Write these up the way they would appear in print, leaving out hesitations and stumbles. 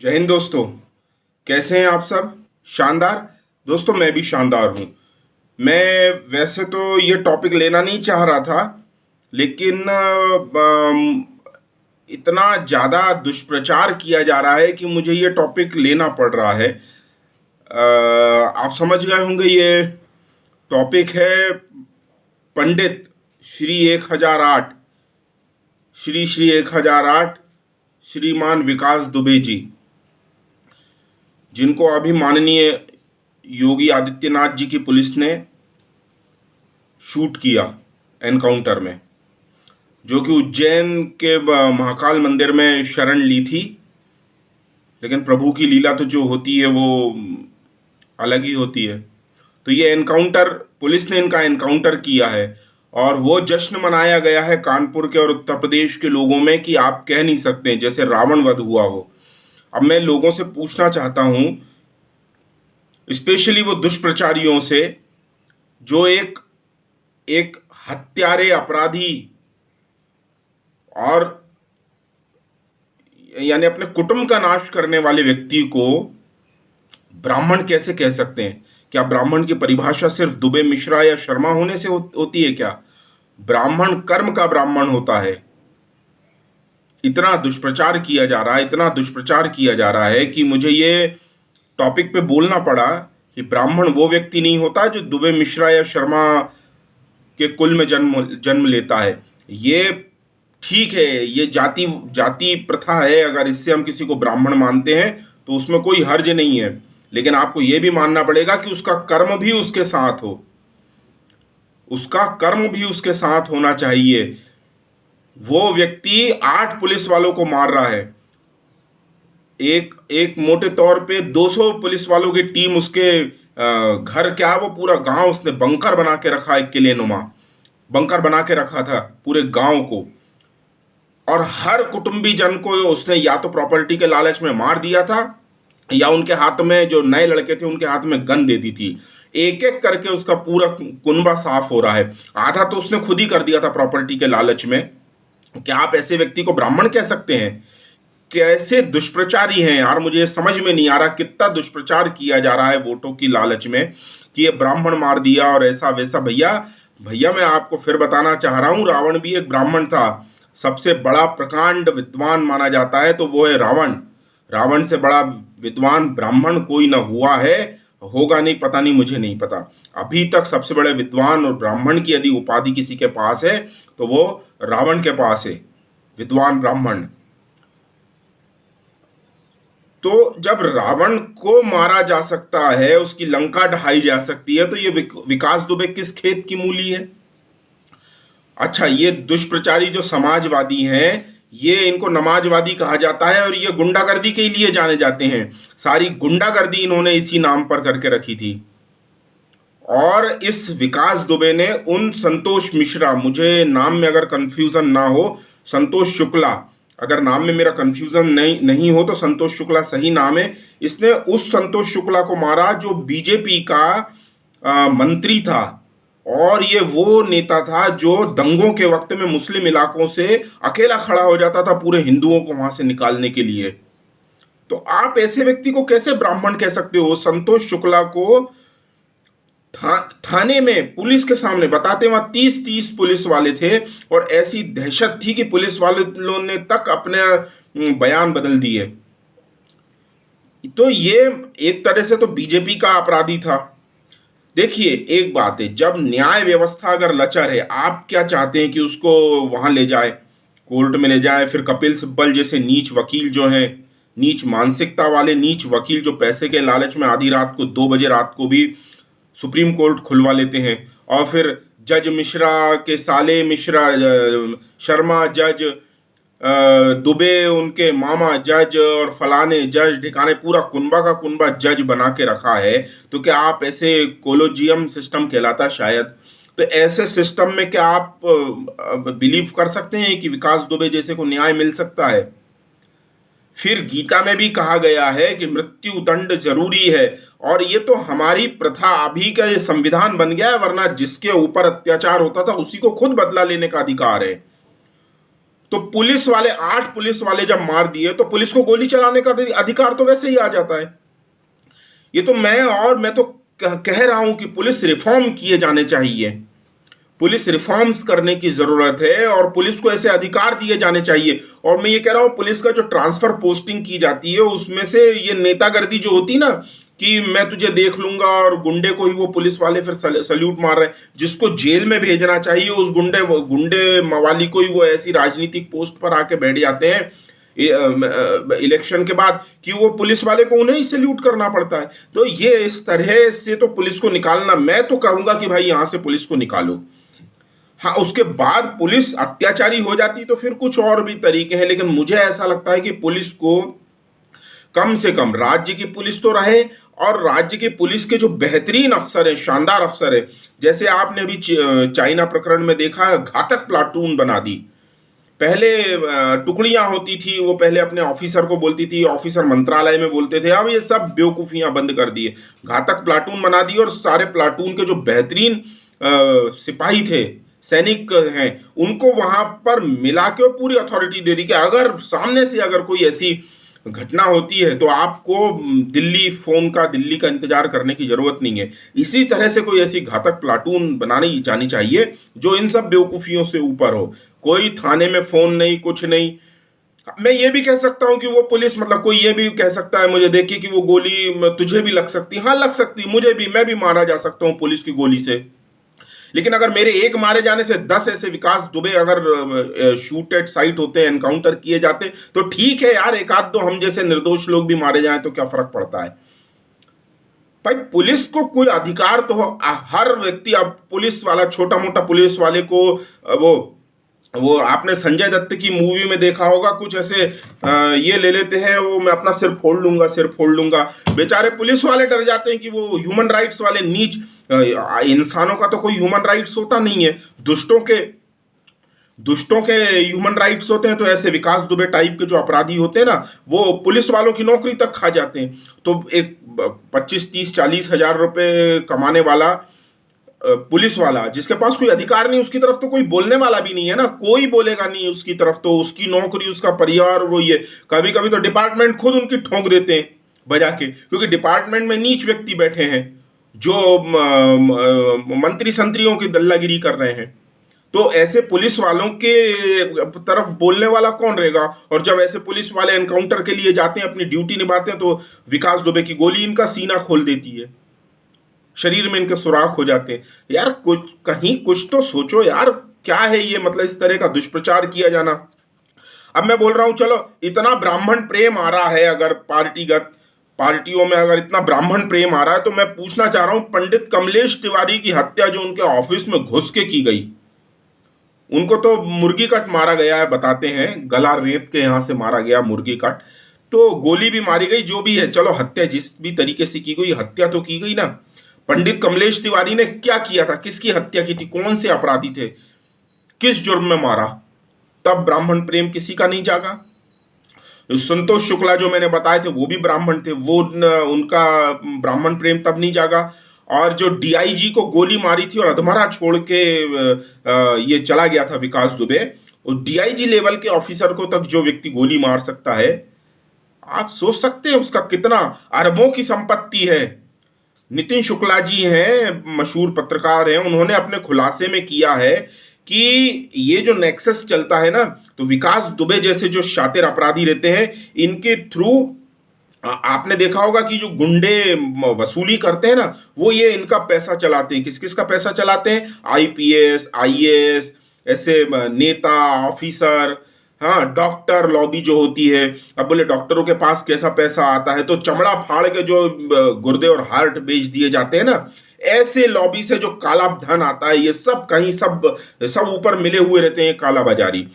जय हिंद दोस्तों। कैसे हैं आप सब? शानदार। दोस्तों मैं भी शानदार हूँ। मैं वैसे तो ये टॉपिक लेना नहीं चाह रहा था, लेकिन इतना ज़्यादा दुष्प्रचार किया जा रहा है कि मुझे ये टॉपिक लेना पड़ रहा है। आप समझ गए होंगे, ये टॉपिक है पंडित श्री 1008, श्री श्री 1008 श्रीमान विकास दुबे जी, जिनको अभी माननीय योगी आदित्यनाथ जी की पुलिस ने शूट किया एनकाउंटर में, जो कि उज्जैन के महाकाल मंदिर में शरण ली थी। लेकिन प्रभु की लीला तो जो होती है वो अलग ही होती है। तो ये एनकाउंटर, पुलिस ने इनका एनकाउंटर किया है और वो जश्न मनाया गया है कानपुर के और उत्तर प्रदेश के लोगों में कि आप कह नहीं सकते जैसे रावण वध हुआ हो। अब मैं लोगों से पूछना चाहता हूं, स्पेशली वो दुष्प्रचारियों से जो एक एक हत्यारे, अपराधी और यानी अपने कुटुंब का नाश करने वाले व्यक्ति को ब्राह्मण कैसे कह सकते हैं? क्या ब्राह्मण की परिभाषा सिर्फ दुबे, मिश्रा या शर्मा होने से होती है क्या? ब्राह्मण कर्म का ब्राह्मण होता है। इतना दुष्प्रचार किया जा रहा है, इतना दुष्प्रचार किया जा रहा है कि मुझे ये टॉपिक पे बोलना पड़ा कि ब्राह्मण वो व्यक्ति नहीं होता जो दुबे, मिश्रा या शर्मा के कुल में जन्म जन्म लेता है। ये ठीक है, ये जाति जाति प्रथा है। अगर इससे हम किसी को ब्राह्मण मानते हैं तो उसमें कोई हर्ज नहीं है, लेकिन आपको यह भी मानना पड़ेगा कि उसका कर्म भी उसके साथ हो, उसका कर्म भी उसके साथ होना चाहिए। वो व्यक्ति 8 पुलिस वालों को मार रहा है। एक मोटे तौर पे 200 पुलिस वालों की टीम उसके घर, क्या वो पूरा गांव उसने बंकर बना के रखा, एक किले नुमा बंकर बना के रखा था पूरे गांव को। और हर कुटुंबी जन को उसने या तो प्रॉपर्टी के लालच में मार दिया था, या उनके हाथ में, जो नए लड़के थे उनके हाथ में गन दे दी थी। एक एक करके उसका पूरा कुनबा साफ हो रहा है। आधा तो उसने खुद ही कर दिया था प्रॉपर्टी के लालच में। क्या आप ऐसे व्यक्ति को ब्राह्मण कह सकते हैं? कैसे दुष्प्रचारी हैं यार, मुझे समझ में नहीं आ रहा कितना दुष्प्रचार किया जा रहा है वोटों की लालच में कि ये ब्राह्मण मार दिया और ऐसा वैसा। भैया भैया मैं आपको फिर बताना चाह रहा हूं, रावण भी एक ब्राह्मण था। सबसे बड़ा प्रकांड विद्वान माना जाता है तो वो है रावण। रावण से बड़ा विद्वान ब्राह्मण कोई ना हुआ है, होगा नहीं, पता नहीं, मुझे नहीं पता। अभी तक सबसे बड़े विद्वान और ब्राह्मण की यदि उपाधि किसी के पास है तो वो रावण के पास है, विद्वान ब्राह्मण। तो जब रावण को मारा जा सकता है, उसकी लंका ढहाई जा सकती है, तो ये विकास दुबे किस खेत की मूली है? अच्छा, ये दुष्प्रचारी जो समाजवादी हैं, ये इनको नमाजवादी कहा जाता है और ये गुंडागर्दी के लिए जाने जाते हैं। सारी गुंडागर्दी इन्होंने इसी नाम पर करके रखी थी। और इस विकास दुबे ने उन संतोष मिश्रा, मुझे नाम में अगर कंफ्यूजन ना हो, संतोष शुक्ला, अगर नाम में मेरा कंफ्यूजन नहीं हो तो संतोष शुक्ला सही नाम है। इसने उस संतोष शुक्ला को मारा जो बीजेपी का मंत्री था, और ये वो नेता था जो दंगों के वक्त में मुस्लिम इलाकों से अकेला खड़ा हो जाता था पूरे हिंदुओं को वहां से निकालने के लिए। तो आप ऐसे व्यक्ति को कैसे ब्राह्मण कह सकते हो? संतोष शुक्ला को थाने में पुलिस के सामने बताते, वहां 30 पुलिस वाले थे और ऐसी दहशत थी कि पुलिस वालों ने तक अपने बयान बदल दिए। तो ये एक तरह से तो बीजेपी का अपराधी था। देखिए एक बात है, जब न्याय व्यवस्था अगर लचर है, आप क्या चाहते हैं कि उसको वहां ले जाए, कोर्ट में ले जाए? फिर कपिल सिब्बल जैसे नीच वकील जो हैं, नीच मानसिकता वाले नीच वकील जो पैसे के लालच में आधी रात को 2 बजे रात को भी सुप्रीम कोर्ट खुलवा लेते हैं। और फिर जज मिश्रा के साले मिश्रा, शर्मा जज, दुबे उनके मामा जज, और फलाने जज ढिकाने, पूरा कुनबा का कुनबा जज बना के रखा है। तो क्या आप ऐसे, कोलोजियम सिस्टम कहलाता शायद, तो ऐसे सिस्टम में क्या आप बिलीव कर सकते हैं कि विकास दुबे जैसे को न्याय मिल सकता है? फिर गीता में भी कहा गया है कि मृत्यु दंड जरूरी है, और ये तो हमारी प्रथा, अभी का ये संविधान बन गया है, वरना जिसके ऊपर अत्याचार होता था उसी को खुद बदला लेने का अधिकार है। तो पुलिस वाले 8 पुलिस वाले जब मार दिए तो पुलिस को गोली चलाने का अधिकार तो वैसे ही आ जाता है। ये तो मैं तो कह रहा हूं कि पुलिस रिफॉर्म किए जाने चाहिए, पुलिस रिफॉर्म्स करने की जरूरत है और पुलिस को ऐसे अधिकार दिए जाने चाहिए। और मैं ये कह रहा हूं पुलिस का जो ट्रांसफर पोस्टिंग की जाती है उसमें से ये नेतागर्दी जो होती ना कि मैं तुझे देख लूंगा और गुंडे को ही वो पुलिस वाले फिर सल्यूट मार रहे हैं, जिसको जेल में भेजना चाहिए उस गुंडे मवाली को ही वो ऐसी राजनीतिक पोस्ट पर आके बैठ जाते हैं इलेक्शन के बाद कि वो पुलिस वाले को उन्हें ही सल्यूट करना पड़ता है। तो ये इस तरह से तो पुलिस को निकालना, मैं तो कहूंगा कि भाई यहां से पुलिस को निकालो। हाँ, उसके बाद पुलिस अत्याचारी हो जाती तो फिर कुछ और भी तरीके हैं, लेकिन मुझे ऐसा लगता है कि पुलिस को कम से कम राज्य की पुलिस तो रहे और राज्य की पुलिस के जो बेहतरीन अफसर हैं, शानदार अफसर हैं, जैसे आपने अभी चाइना प्रकरण में देखा है, घातक प्लाटून बना दी। पहले टुकड़ियां होती थी, वो पहले अपने ऑफिसर को बोलती थी, ऑफिसर मंत्रालय में बोलते थे, अब ये सब बेवकूफियां बंद कर दिए, घातक प्लाटून बना दी और सारे प्लाटून के जो बेहतरीन सिपाही थे, सैनिक हैं, उनको वहां पर मिला के पूरी अथॉरिटी दे दी कि अगर सामने से अगर कोई ऐसी घटना होती है तो आपको दिल्ली का इंतजार करने की जरूरत नहीं है। इसी तरह से कोई ऐसी घातक प्लाटून बनानी जानी चाहिए जो इन सब बेवकूफियों से ऊपर हो। कोई थाने में फोन नहीं, कुछ नहीं। मैं ये भी कह सकता हूं कि वो पुलिस, मतलब कोई ये भी कह सकता है मुझे देख के कि वो गोली तुझे भी लग सकती, हाँ लग सकती, मुझे भी, मैं भी मारा जा सकता हूं पुलिस की गोली से। लेकिन अगर मेरे एक मारे जाने से 10 ऐसे विकास दुबे अगर शूट एट साइट होते हैं, एनकाउंटर किए जाते, तो ठीक है यार, एक आध दो हम जैसे निर्दोष लोग भी मारे जाएं तो क्या फर्क पड़ता है। भाई पुलिस को कोई अधिकार तो हो, हर व्यक्ति, अब पुलिस वाला, छोटा मोटा पुलिस वाले को वो आपने संजय दत्त की मूवी में देखा होगा, कुछ ऐसे ये ले लेते हैं, वो मैं अपना सिर फोड़ लूंगा, सिर फोड़ लूंगा। बेचारे पुलिस वाले डर जाते हैं कि वो ह्यूमन राइट्स वाले नीच इंसानों का तो कोई ह्यूमन राइट्स होता नहीं है, दुष्टों के ह्यूमन राइट्स होते हैं। तो ऐसे विकास दुबे टाइप के जो अपराधी होते हैं ना, वो पुलिस वालों की नौकरी तक खा जाते हैं। तो एक 25, 30, 40 हजार रुपए कमाने वाला पुलिस वाला जिसके पास कोई अधिकार नहीं, उसकी तरफ तो कोई बोलने वाला भी नहीं है ना, कोई बोलेगा नहीं उसकी तरफ, तो उसकी नौकरी, उसका परिवार, वो ये कभी कभी तो डिपार्टमेंट खुद उनकी ठोक देते हैं बजा के, क्योंकि डिपार्टमेंट में नीच व्यक्ति बैठे हैं जो मंत्री संतरियों की दल्लागिरी कर रहे हैं। तो ऐसे पुलिस वालों के तरफ बोलने वाला कौन रहेगा। और जब ऐसे पुलिस वाले एनकाउंटर के लिए जाते हैं, अपनी ड्यूटी निभाते हैं, तो विकास दुबे की गोली इनका सीना खोल देती है, शरीर में इनके सुराख हो जाते हैं। यार कुछ तो सोचो यार, क्या है ये, मतलब इस तरह का दुष्प्रचार किया जाना। अब मैं बोल रहा हूं, चलो इतना ब्राह्मण प्रेम आ रहा है, अगर पार्टियों में अगर इतना ब्राह्मण प्रेम आ रहा है, तो मैं पूछना चाह रहा हूं, पंडित कमलेश तिवारी की हत्या जो उनके ऑफिस में घुस के की गई, उनको तो मुर्गी कट मारा गया है बताते हैं, गला रेत के यहां से मारा गया, मुर्गी कट, तो गोली भी मारी गई, जो भी है, चलो हत्या जिस भी तरीके से की गई, हत्या तो की गई ना। पंडित कमलेश तिवारी ने क्या किया था, किसकी हत्या की थी, कौन से अपराधी थे, किस जुर्म में मारा, तब ब्राह्मण प्रेम किसी का नहीं जागा। संतोष शुक्ला जो मैंने बताए थे वो भी ब्राह्मण थे, वो उनका ब्राह्मण प्रेम तब नहीं जागा। और जो डीआईजी को गोली मारी थी और अधमरा छोड़ के ये चला गया था विकास दुबे, उस डीआईजी लेवल के ऑफिसर को तक जो व्यक्ति गोली मार सकता है, आप सोच सकते हैं उसका कितना अरबों की संपत्ति है। नितिन शुक्ला जी हैं, मशहूर पत्रकार हैं, उन्होंने अपने खुलासे में किया है कि ये जो नेक्सस चलता है ना, तो विकास दुबे जैसे जो शातिर अपराधी रहते हैं, इनके थ्रू आपने देखा होगा कि जो गुंडे वसूली करते हैं ना, वो ये इनका पैसा चलाते हैं। किस किस का पैसा चलाते हैं, आईपीएस, आईएएस, ऐसे नेता, ऑफिसर, हाँ, डॉक्टर लॉबी जो होती है। अब बोले डॉक्टरों के पास कैसा पैसा आता है, तो चमड़ा फाड़ के जो गुर्दे और हार्ट बेच दिए जाते हैं ना, ऐसे लॉबी से जो काला धन आता है, ये सब कहीं सब ऊपर मिले हुए रहते हैं, काला बाजारी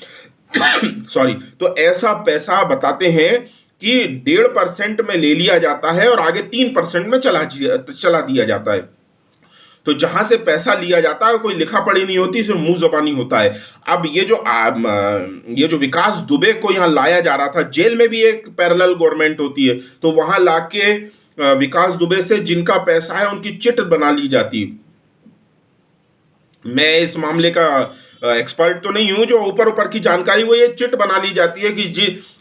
सॉरी। तो ऐसा पैसा बताते हैं कि 1.5% में ले लिया जाता है और आगे 3% में चला दिया जाता है। तो जहां से पैसा लिया जाता है कोई लिखा पढ़ी नहीं होती, सिर्फ मुंह जबानी होता है। अब ये जो विकास दुबे को यहां लाया जा रहा था, जेल में भी एक पैरेलल गवर्नमेंट होती है, तो वहां लाके विकास दुबे से जिनका पैसा है उनकी चिट बना ली जाती। मैं इस मामले का एक्सपर्ट तो नहीं हूं, जो ऊपर ऊपर की जानकारी वो ये चिट बना ली जाती है कि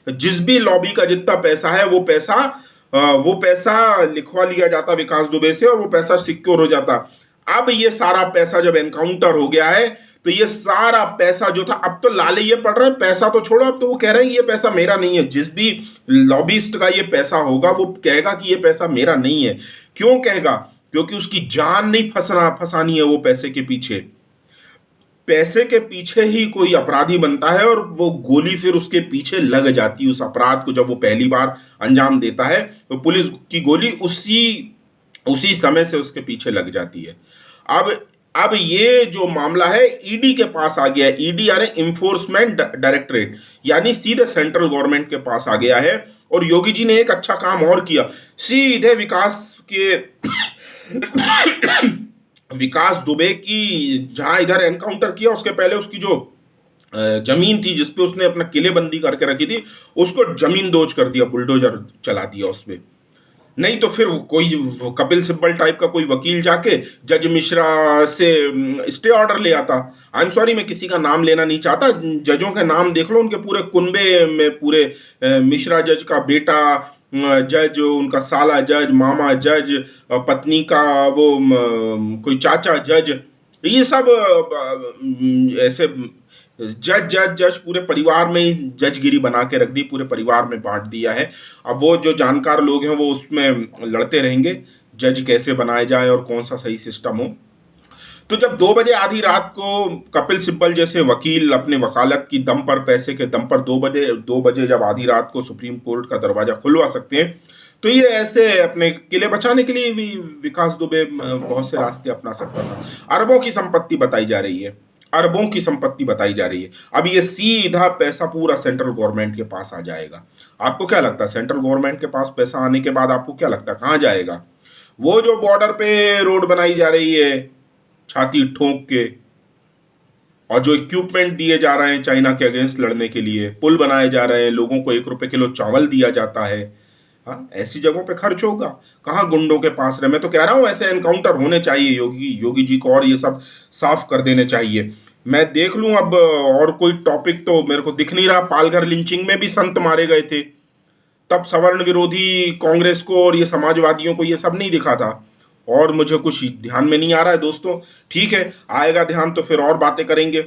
जिस भी लॉबी का जितना पैसा है वो पैसा लिखवा लिया जाता विकास दुबे से और वो पैसा सिक्योर हो जाता। अब ये सारा पैसा जब एनकाउंटर हो गया है तो ये सारा पैसा जो था, अब तो लाले ये पड़ रहे हैं, पैसा तो छोड़ो, अब तो वो कह रहे हैं ये पैसा मेरा नहीं है। जिस भी लॉबिस्ट का ये पैसा होगा वो कहेगा कि ये पैसा मेरा नहीं है। क्यों कहेगा? क्योंकि उसकी जान नहीं फंसानी है वो पैसे के पीछे। पैसे के पीछे ही कोई अपराधी बनता है और वो गोली फिर उसके पीछे लग जाती है। उस अपराध को जब वो पहली बार अंजाम देता है तो पुलिस की गोली उसी समय से उसके पीछे लग जाती है। अब ये जो मामला है ईडी के पास आ गया है। ईडी यानी इंफोर्समेंट डायरेक्टरेट, यानी सीधे सेंट्रल गवर्नमेंट के पास आ गया है। और योगी जी ने एक अच्छा काम और किया, सीधे विकास दुबे की जहां इधर एनकाउंटर किया उसके पहले उसकी जो जमीन थी जिसपे उसने अपना किलेबंदी करके रखी थी, उसको जमीन दोज कर दिया, बुलडोजर चला दिया उसपे। नहीं तो फिर कोई कपिल सिब्बल टाइप का कोई वकील जाके जज मिश्रा से स्टे ऑर्डर ले आता। आई एम सॉरी, मैं किसी का नाम लेना नहीं चाहता, जजों के नाम देख लो, उनके पूरे कुनबे में पूरे मिश्रा जज का बेटा जज, उनका साला जज, मामा जज, पत्नी का वो कोई चाचा जज, ये सब ऐसे जज जज जज पूरे परिवार में ही जजगिरी बना के रख दी, पूरे परिवार में बांट दिया है। अब वो जो जानकार लोग हैं वो उसमें लड़ते रहेंगे जज कैसे बनाए जाए और कौन सा सही सिस्टम हो। तो जब 2 बजे आधी रात को कपिल सिब्बल जैसे वकील अपने वकालत की दम पर, पैसे के दम पर 2 बजे जब आधी रात को सुप्रीम कोर्ट का दरवाजा खुलवा सकते हैं, तो ये ऐसे अपने किले बचाने के लिए भी विकास दुबे बहुत से रास्ते अपना सकता था। अरबों की संपत्ति बताई जा रही है, अरबों की संपत्ति बताई जा रही है। अब ये सीधा पैसा पूरा सेंट्रल गवर्नमेंट के पास आ जाएगा। आपको क्या लगता है सेंट्रल गवर्नमेंट के पास पैसा आने के बाद आपको क्या लगता है कहां जाएगा? वो जो बॉर्डर पे रोड बनाई जा रही है छाती ठोक के, और जो इक्विपमेंट दिए जा रहे हैं चाइना के अगेंस्ट लड़ने के लिए, पुल बनाए जा रहे हैं, लोगों को 1 रुपए किलो चावल दिया जाता है, हाँ, ऐसी जगहों पे खर्च होगा। कहाँ गुंडों के पास रहे? मैं तो कह रहा हूं ऐसे एनकाउंटर होने चाहिए योगी जी को, और ये सब साफ कर देने चाहिए। मैं देख लूं अब और कोई टॉपिक तो मेरे को दिख नहीं रहा। पालघर लिंचिंग में भी संत मारे गए थे, तब सवर्ण विरोधी कांग्रेस को और ये समाजवादियों को ये सब नहीं दिखा था, और मुझे कुछ ध्यान में नहीं आ रहा है दोस्तों। ठीक है, आएगा ध्यान तो फिर और बातें करेंगे।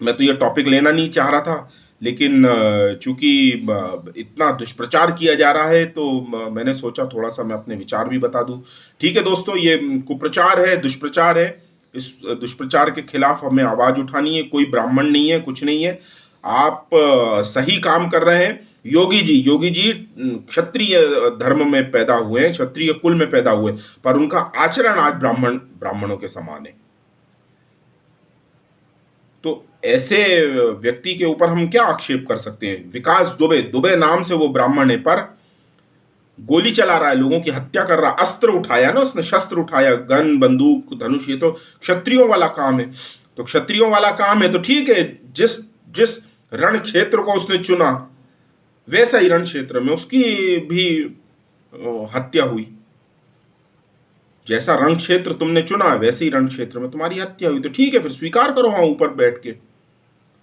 मैं तो ये टॉपिक लेना नहीं चाह रहा था, लेकिन चूंकि इतना दुष्प्रचार किया जा रहा है तो मैंने सोचा थोड़ा सा मैं अपने विचार भी बता दूं। ठीक है दोस्तों, ये कुप्रचार है, दुष्प्रचार है। इस दुष्प्रचार के खिलाफ हमें आवाज उठानी है। कोई ब्राह्मण नहीं है, कुछ नहीं है, आप सही काम कर रहे हैं। योगी जी क्षत्रिय धर्म में पैदा हुए हैं, क्षत्रिय कुल में पैदा हुए, पर उनका आचरण आज ब्राह्मणों के समान है। तो ऐसे व्यक्ति के ऊपर हम क्या आक्षेप कर सकते हैं? विकास दुबे नाम से वो ब्राह्मण है, पर गोली चला रहा है, लोगों की हत्या कर रहा, अस्त्र उठाया ना उसने, शस्त्र उठाया, गन बंदूक धनुष, ये तो क्षत्रियों वाला काम है। तो क्षत्रियों वाला काम है तो ठीक है, जिस रण क्षेत्र को उसने चुना वैसा ही रण क्षेत्र में उसकी भी हत्या हुई। जैसा रण क्षेत्र तुमने चुना वैसे ही रण क्षेत्र में तुम्हारी हत्या हुई। तो ठीक है, फिर स्वीकार करो वहां ऊपर बैठ के,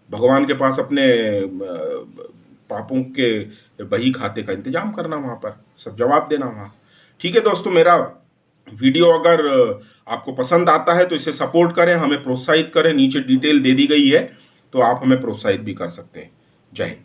भगवान के पास अपने पापों के बही खाते का इंतजाम करना, वहां पर सब जवाब देना वहां। ठीक है दोस्तों, मेरा वीडियो अगर आपको पसंद आता है तो इसे सपोर्ट करें, हमें प्रोत्साहित करें। नीचे डिटेल दे दी गई है तो आप हमें प्रोत्साहित भी कर सकते हैं। जय हिंद।